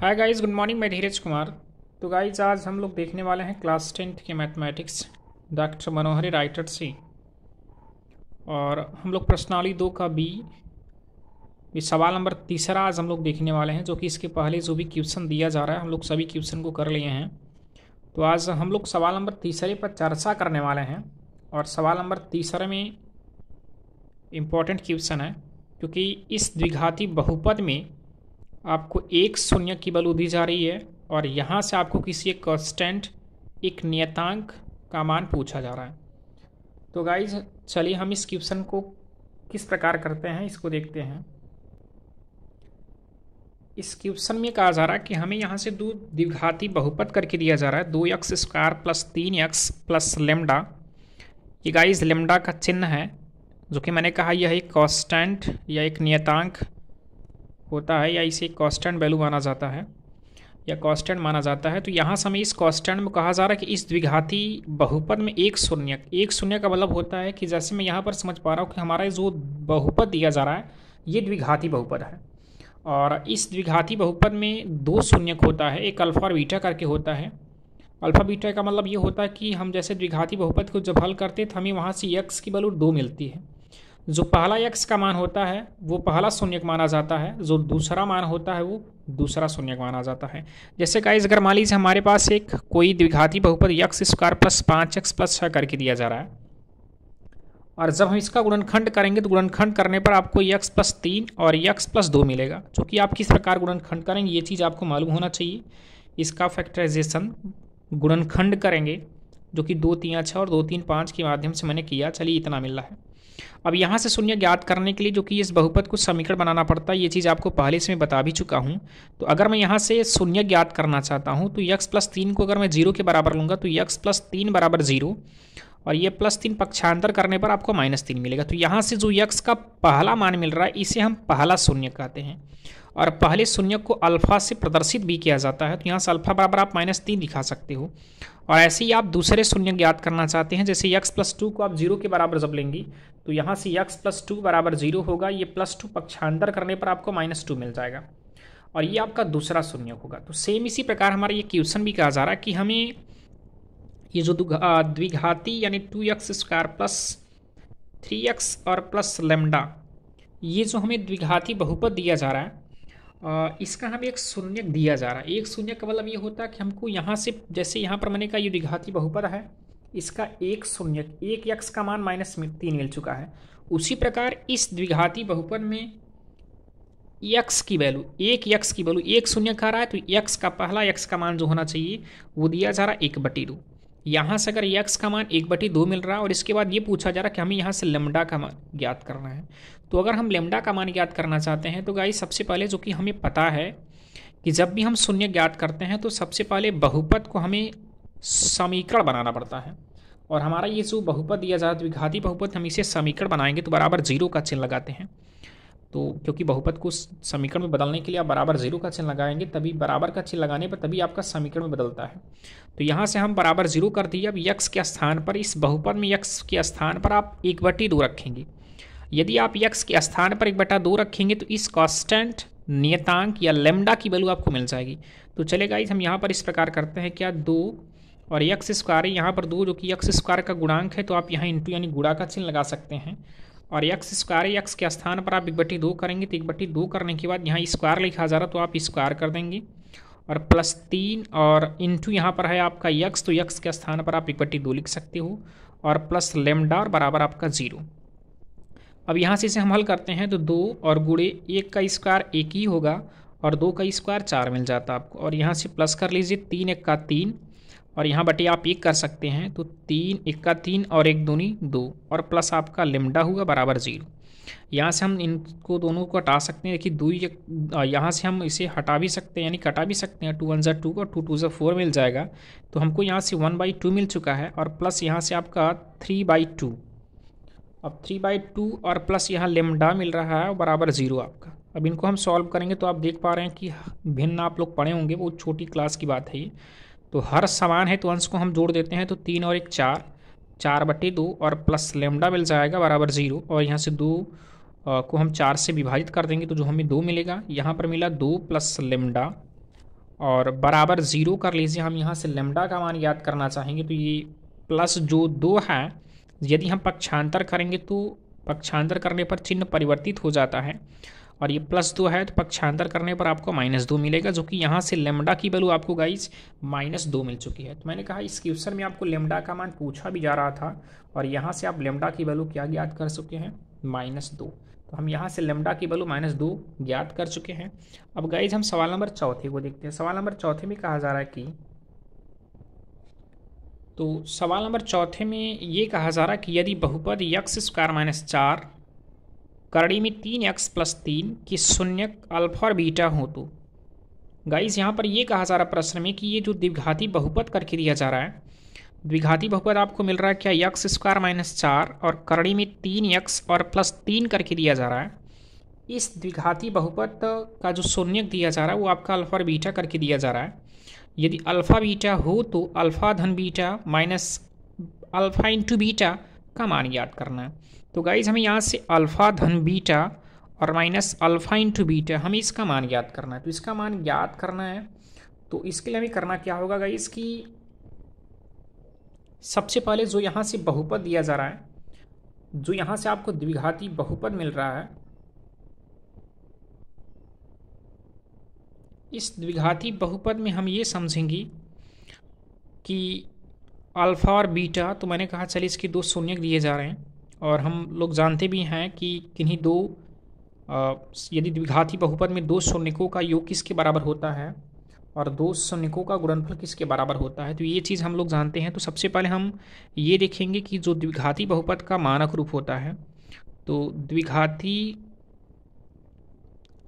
Hi guys, good morning. मैं धीरज कुमार। तो guys, आज हम लोग देखने वाले हैं क्लास 10th के मैथमेटिक्स डॉक्टर मनोहरी राइटर से। और हम लोग प्रश्नावली 2 का बी ये सवाल नंबर तीसरा आज हम लोग देखने वाले हैं, जो कि इसके पहले जो भी क्वेश्चन दिया जा रहा है हम लोग सभी क्वेश्चन को कर लिए हैं। तो आज हम लोग सवाल नंबर तीसरे पर चर्चा करने वाले हैं। और सवाल नंबर तीसरे में इम्पोर्टेंट क्वेश्चन है, क्योंकि इस द्विघाती बहुपद में आपको एक शून्य की वैल्यू दी जा रही है और यहाँ से आपको किसी एक कांस्टेंट, एक नियतांक का मान पूछा जा रहा है। तो गाइज चलिए हम इस क्वेश्चन को किस प्रकार करते हैं इसको देखते हैं। इस क्वेश्चन में कहा जा रहा है कि हमें यहाँ से दो द्विघाती बहुपद करके दिया जा रहा है, 2x² plus 3x plus lambda. ये गाइज लेमडा का चिन्ह है, जो कि मैंने कहा यह एक कांस्टेंट या एक नियतांक होता है, या इसे कांस्टेंट वैल्यू माना जाता है या कांस्टेंट माना जाता है। तो यहाँ से हमें इस कांस्टेंट में कहा जा रहा है कि इस द्विघाती बहुपद में एक शून्य का मतलब होता है कि जैसे मैं यहाँ पर समझ पा रहा हूँ कि हमारा जो बहुपद दिया जा रहा है ये द्विघाती बहुपद है। और इस द्विघाती बहुपद में दो शून्यक होता है, एक अल्फा और बीटा करके होता है। अल्फा बीटा का मतलब ये होता है कि हम जैसे द्विघाती बहुपद को जब हल करते हैं तो हमें वहाँ से x की वैल्यू 2 मिलती है। जो पहला x का मान होता है वो पहला शून्यक माना जाता है, जो दूसरा मान होता है वो दूसरा शून्यक माना जाता है। जैसे गाइस, अगर मान लीजिए हमारे पास एक कोई द्विघाती बहुपद x² प्लस 5x प्लस 6 करके दिया जा रहा है, और जब हम इसका गुणनखंड करेंगे तो गुणनखंड करने पर आपको x प्लस 3 और x प्लस 2 मिलेगा। जो कि आप किस प्रकार गुणनखंड करेंगे ये चीज़ आपको मालूम होना चाहिए। इसका फैक्टराइजेशन गुणनखंड करेंगे, जो कि 2 3 6 और 2 3 5 के माध्यम से मैंने किया। चलिए इतना मिल रहा है। अब यहाँ से शून्य ज्ञात करने के लिए जो कि इस बहुपद को समीकरण बनाना पड़ता है, ये चीज़ आपको पहले से मैं बता भी चुका हूँ। तो अगर मैं यहाँ से शून्य ज्ञात करना चाहता हूँ तो x प्लस 3 को अगर मैं 0 के बराबर लूँगा तो x प्लस 3 बराबर 0, और ये प्लस 3 पक्षांतर करने पर आपको -3 मिलेगा। तो यहाँ से जो x का पहला मान मिल रहा है इसे हम पहला शून्य कहते हैं, और पहले शून्य को अल्फा से प्रदर्शित भी किया जाता है। तो यहाँ से अल्फा बराबर आप -3 दिखा सकते हो। और ऐसे ही आप दूसरे शून्य ज्ञात करना चाहते हैं, जैसे x प्लस 2 को आप 0 के बराबर जब लेंगे तो यहाँ से x प्लस 2 बराबर 0 होगा। ये प्लस 2 पक्षांतर करने पर आपको -2 मिल जाएगा, और ये आपका दूसरा शून्य होगा। तो सेम इसी प्रकार हमारा ये क्वेश्चन भी कहा जा रहा है कि हमें ये जो द्विघाती यानी 2x² प्लस 3x और प्लस लेमडा, ये जो हमें द्विघाती बहुपद दिया जा रहा है इसका हमें एक शून्यक दिया जा रहा है। एक शून्यक का मतलब ये होता है कि हमको यहाँ से, जैसे यहाँ पर मैंने कहा ये द्विघाती बहुपद है, इसका एक शून्यक, एक x का मान -3 मिल चुका है। उसी प्रकार इस द्विघाती बहुपद में x की वैल्यू, एक x की वैल्यू, एक शून्यक आ रहा है तो x का पहला x का मान जो होना चाहिए वो दिया जा रहा है 1/2। यहाँ से अगर x का मान 1/2 मिल रहा है, और इसके बाद ये पूछा जा रहा है कि हमें यहाँ से लेमडा का मान ज्ञात करना है। तो अगर हम लेमडा का मान ज्ञात करना चाहते हैं तो गाइस सबसे पहले जो कि हमें पता है कि जब भी हम शून्य ज्ञात करते हैं तो सबसे पहले बहुपद को हमें समीकरण बनाना पड़ता है। और हमारा ये जो बहुपद दिया जाता है द्विघाती बहुपद, हम इसे समीकरण बनाएंगे तो बराबर 0 का चिन्ह लगाते हैं। तो क्योंकि बहुपद को समीकरण में बदलने के लिए आप बराबर 0 का चिन्ह लगाएंगे, तभी बराबर का चिन्ह लगाने पर तभी आपका समीकरण में बदलता है। तो यहाँ से हम बराबर 0 कर दिए। अब x के स्थान पर, इस बहुपद में x के स्थान पर आप 1/2 रखेंगे। यदि आप x के स्थान पर 1/2 रखेंगे तो इस कांस्टेंट नियतांक या लेमडा की वैल्यू आपको मिल जाएगी। तो चलेगा, हम यहाँ पर इस प्रकार करते हैं क्या, 2 और x² है यहाँ पर 2, जो कि x² का गुणांक है, तो आप यहाँ इंटू यानी गुणा का चिन्ह लगा सकते हैं। और x² x के स्थान पर आप 1/2 करेंगे तो 1/2 करने के बाद यहाँ स्क्वायर लिखा जा रहा तो आप स्क्वायर कर देंगे, और प्लस 3 और इंटू यहाँ पर है आपका x, तो x के स्थान पर आप 1/2 लिख सकते हो, और प्लस लेमडा और बराबर आपका 0। अब यहाँ से इसे हम हल करते हैं तो 2 और गुणे 1 का स्क्वायर 1 ही होगा, और 2 का स्क्वायर 4 मिल जाता आपको। और यहाँ से प्लस कर लीजिए, 3 1 का 3, और यहाँ बटे आप 1 कर सकते हैं, तो 3 1 का 3 और 1 दूनी 2, और प्लस आपका लेमडा हुआ बराबर 0। यहाँ से हम इनको दोनों को हटा सकते हैं। देखिए 2 यहाँ से हम इसे हटा भी सकते हैं यानी कटा भी सकते हैं। 2 1 ज़ा 2 और 2 2 ज़ा 4 मिल जाएगा। तो हमको यहाँ से 1/2 मिल चुका है, और प्लस यहाँ से आपका 3/2। अब 3/2 और प्लस यहाँ लेमडा मिल रहा है बराबर 0 आपका। अब इनको हम सॉल्व करेंगे तो आप देख पा रहे हैं कि भिन्न आप लोग पढ़े होंगे, वो छोटी क्लास की बात है ये। तो हर समान है तो अंश को हम जोड़ देते हैं, तो 3 और 1 4, 4/2 और प्लस लेमडा मिल जाएगा बराबर 0। और यहाँ से 2 को हम 4 से विभाजित कर देंगे तो जो हमें 2 मिलेगा। यहाँ पर मिला 2 प्लस लेमडा और बराबर 0 कर लीजिए। हम यहाँ से लेमडा का मान याद करना चाहेंगे तो ये प्लस जो 2 है, यदि हम पक्षांतर करेंगे तो पक्षांतर करने पर चिन्ह परिवर्तित हो जाता है, और ये +2 है तो पक्षांतर करने पर आपको -2 मिलेगा, जो कि यहाँ से लेमडा की वैल्यू आपको गाइज -2 मिल चुकी है। तो मैंने कहा इस क्वेश्चन में आपको लेमडा का मान पूछा भी जा रहा था, और यहाँ से आप लेमडा की वैल्यू क्या ज्ञात कर चुके हैं, -2। तो हम यहाँ से लेमडा की वैल्यू -2 ज्ञात कर चुके हैं। अब गाइज हम सवाल नंबर चौथे को देखते हैं। सवाल नंबर चौथे में कहा जा रहा है कि, तो सवाल नंबर चौथे में ये कहा जा रहा है कि यदि बहुपद x² - 4 करड़ी में 3x + 3 की शून्यक अल्फा और बीटा हो तो। गाइस यहाँ पर ये कहा जा रहा है प्रश्न में कि ये जो द्विघाती बहुपद करके दिया जा रहा है, द्विघाती बहुपद आपको मिल रहा है क्या, x² - 4 और करड़ी में 3x और +3 करके दिया जा रहा है। इस द्विघाती बहुपद का जो शून्यक दिया जा रहा है वो आपका अल्फा और बीटा करके दिया जा रहा है। यदि अल्फा बीटा हो तो अल्फा धन beta minus alpha into beta का मान याद करना है। तो गाइज हमें यहाँ से अल्फा धन बीटा और माइनस अल्फा इंटू बीटा, हमें इसका मान याद करना है। तो इसका मान याद करना है तो इसके लिए हमें करना क्या होगा गाइज कि सबसे पहले जो यहाँ से बहुपद दिया जा रहा है, जो यहाँ से आपको द्विघाती बहुपद मिल रहा है, इस द्विघाती बहुपद में हम ये समझेंगे कि अल्फा और बीटा, तो मैंने कहा चलिए इसके 2 शून्यक दिए जा रहे हैं, और हम लोग जानते भी हैं कि किन्हीं दो यदि द्विघाती बहुपद में 2 शून्यकों का योग किसके बराबर होता है और 2 शून्यकों का गुणनफल किसके बराबर होता है, तो ये चीज़ हम लोग जानते हैं। तो सबसे पहले हम ये देखेंगे कि जो द्विघाती बहुपद का मानक रूप होता है, तो द्विघाती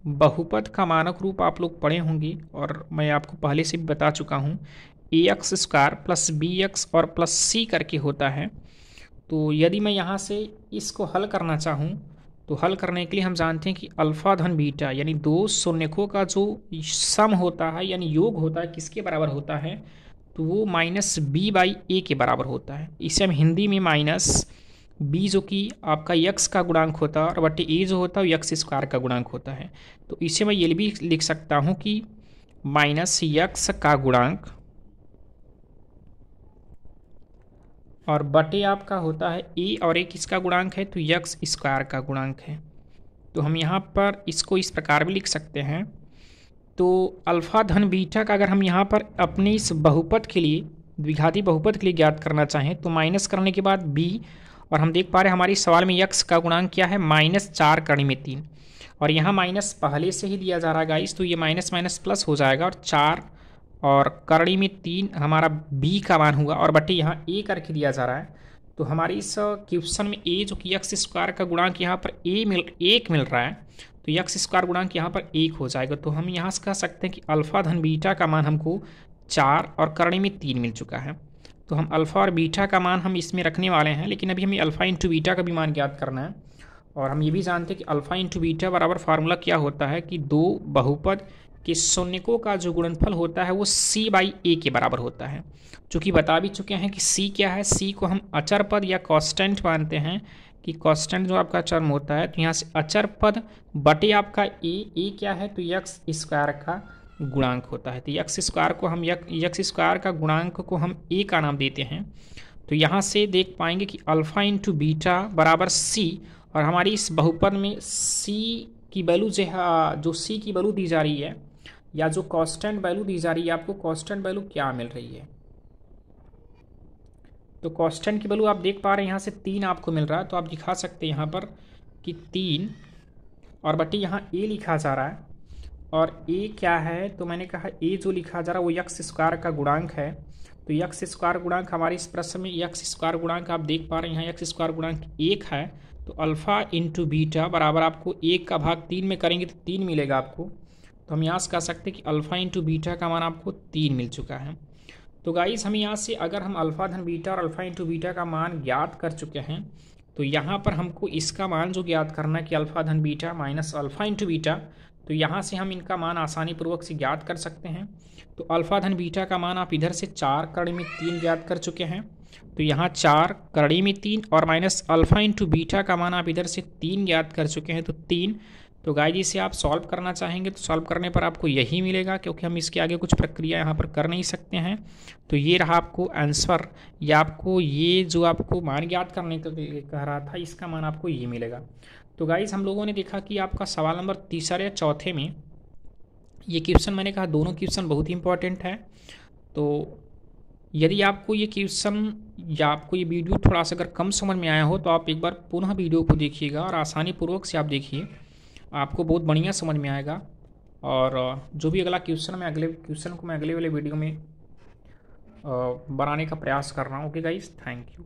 बहुपद का मानक रूप आप लोग पढ़े होंगे और मैं आपको पहले से भी बता चुका हूँ, ax² + bx और +c करके होता है। तो यदि मैं यहाँ से इसको हल करना चाहूँ तो हल करने के लिए हम जानते हैं कि अल्फा धन बीटा यानी 2 शून्यकों का जो सम होता है यानी योग होता है किसके बराबर होता है, तो वो -b/a के बराबर होता है। इसे हम हिंदी में -b जो कि आपका x का गुणांक होता है और बटे a जो होता है वो x² का गुणांक होता है। तो इसे मैं ये भी लिख सकता हूँ कि -x का गुणांक और बटे आपका होता है a, और a किसका गुणांक है, तो x² का गुणांक है। तो हम यहाँ पर इसको इस प्रकार भी लिख सकते हैं। तो अल्फा धन बीटा का अगर हम यहाँ पर अपने इस बहुपद के लिए, द्विघाती बहुपद के लिए ज्ञात करना चाहें तो माइनस करने के बाद b, और हम देख पा रहे हैं हमारे सवाल में x का गुणांक क्या है, -4 करड़ी में 3, और यहाँ माइनस पहले से ही दिया जा रहा है गाइस, तो ये माइनस माइनस प्लस हो जाएगा और 4 और करड़ी में 3 हमारा b का मान हुआ, और बटे यहाँ a करके दिया जा रहा है। तो हमारे इस क्वेश्चन में a जो कि x² का गुणांक यहाँ पर 1 मिल रहा है, तो x² गुणांक यहाँ पर 1 हो जाएगा। तो हम यहाँ से कह सकते हैं कि अल्फा धन बीटा का मान हमको 4 और करड़ी में 3 मिल चुका है। तो हम अल्फा और बीटा का मान हम इसमें रखने वाले हैं, लेकिन अभी हमें अल्फा इंटू बीटा का भी मान ज्ञात करना है। और हम ये भी जानते हैं कि अल्फा इंटू बीटा बराबर फार्मूला क्या होता है कि 2 बहुपद के शून्यकों का जो गुणनफल होता है वो c/a के बराबर होता है। चूँकि बता भी चुके हैं कि c क्या है, c को हम अचर पद या कांस्टेंट मानते हैं कि कांस्टेंट जो आपका टर्म होता है, तो यहाँ से अचर पद बटे आपका a क्या है, तो x² का गुणांक होता है। तो x² को हम x² का गुणांक को हम a का नाम देते हैं। तो यहाँ से देख पाएंगे कि अल्फा इंटू बीटा बराबर c, और हमारी इस बहुपद में c की वैल्यू जो c की वैल्यू दी जा रही है या जो कांस्टेंट वैल्यू दी जा रही है, आपको कांस्टेंट वैल्यू क्या मिल रही है, तो कांस्टेंट की वैल्यू आप देख पा रहे हैं यहाँ से 3 आपको मिल रहा है। तो आप दिखा सकते हैं यहाँ पर कि 3 और बटे यहाँ a लिखा जा रहा है, और a क्या है, तो मैंने कहा a जो लिखा जा रहा है वो x² का गुणांक है। तो x² गुणांक हमारे इस प्रश्न में x² गुणांक आप देख पा रहे हैं यहाँ x² गुणांक 1 है। तो अल्फा इंटू बीटा बराबर आपको 1 का भाग 3 में करेंगे तो 3 मिलेगा आपको। तो हम यहाँ से कह सकते हैं कि अल्फा इंटू बीटा का मान आपको 3 मिल चुका है। तो गाइस हम यहाँ से अगर हम अल्फा धन बीटा और अल्फा इंटू बीटा का मान ज्ञात कर चुके हैं, तो यहाँ पर हमको इसका मान जो ज्ञात करना है कि अल्फा धन beta minus alpha into beta, तो यहाँ से हम इनका मान आसानी पूर्वक से ज्ञात कर सकते हैं। तो अल्फा धन बीटा का मान आप इधर से 4 करड़ी में 3 ज्ञात कर चुके हैं, तो यहाँ 4 करड़ी में 3 और माइनस अल्फा इंटू बीटा का मान आप इधर से 3 ज्ञात कर चुके हैं, तो 3 तो गाइज इसे आप सॉल्व करना चाहेंगे तो सॉल्व करने पर आपको यही मिलेगा, क्योंकि हम इसके आगे कुछ प्रक्रिया यहाँ पर कर नहीं सकते हैं। तो ये रहा आपको आंसर, या आपको ये जो आपको मान ज्ञात करने को कह रहा था, इसका मान आपको ये मिलेगा। तो गाइज हम लोगों ने देखा कि आपका सवाल नंबर तीसरे या चौथे में ये क्वेश्चन, मैंने कहा दोनों क्वेश्चन बहुत ही इंपॉर्टेंट है। तो यदि आपको ये क्वेश्चन या आपको ये वीडियो थोड़ा सा अगर कम समझ में आया हो तो आप एक बार पुनः वीडियो को देखिएगा और आसानी पूर्वक से आप देखिए, आपको बहुत बढ़िया समझ में आएगा। और जो भी अगला क्वेश्चन मैं अगले वाले वीडियो में बनाने का प्रयास कर रहा हूँ। Okay guys, thank you.